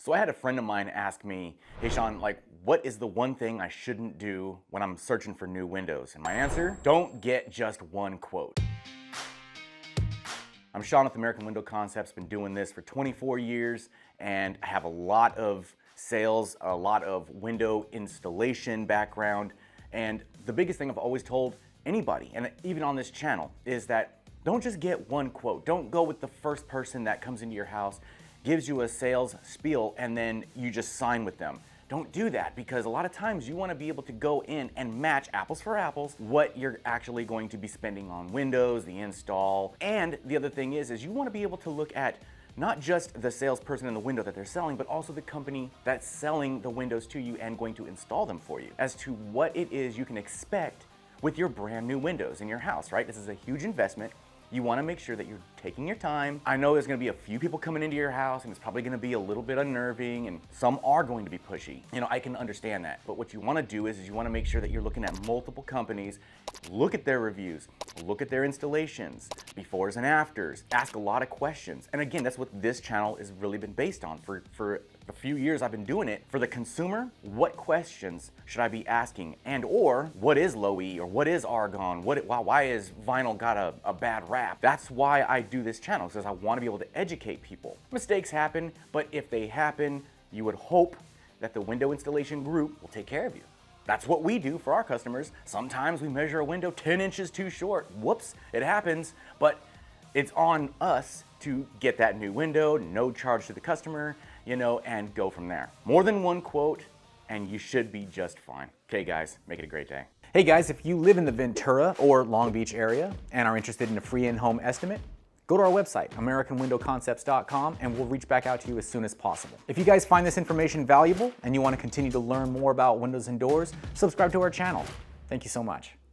So I had a friend of mine ask me, hey Sean, like, what is the one thing I shouldn't do when I'm searching for new windows? And my answer, don't get just one quote. I'm Sean with American Window Concepts, been doing this for 24 years, and I have a lot of sales, a lot of window installation background, and the biggest thing I've always told anybody, and even on this channel, is that don't just get one quote. Don't go with the first person that comes into your house, gives you a sales spiel, and then you just sign with them. Don't do that, because a lot of times you want to be able to go in and match apples for apples what you're actually going to be spending on windows, the install. And the other thing is you want to be able to look at not just the salesperson in the window that they're selling, but also the company that's selling the windows to you and going to install them for you, as to what it is you can expect with your brand new windows in your house, right? This is a huge investment. You want to make sure that you're taking your time. I know there's going to be a few people coming into your house, and it's probably going to be a little bit unnerving, and some are going to be pushy. You know, I can understand that. But what you want to do is you want to make sure that you're looking at multiple companies, look at their reviews, look at their installations, befores and afters, ask a lot of questions. And again, that's what this channel has really been based on. For a few years I've been doing it. For the consumer, what questions should I be asking? And or what is low E, or what is argon? Why is vinyl got a bad rap? That's why I do this channel, because I want to be able to educate people. Mistakes happen, but if they happen, you would hope that the window installation group will take care of you. That's what we do for our customers. Sometimes we measure a window 10 inches too short. Whoops, it happens, but it's on us to get that new window, no charge to the customer, you know, and go from there. More than one quote, and you should be just fine. Okay guys, make it a great day. Hey guys, if you live in the Ventura or Long Beach area and are interested in a free in-home estimate, go to our website, AmericanWindowConcepts.com, and we'll reach back out to you as soon as possible. If you guys find this information valuable and you want to continue to learn more about windows and doors, subscribe to our channel. Thank you so much.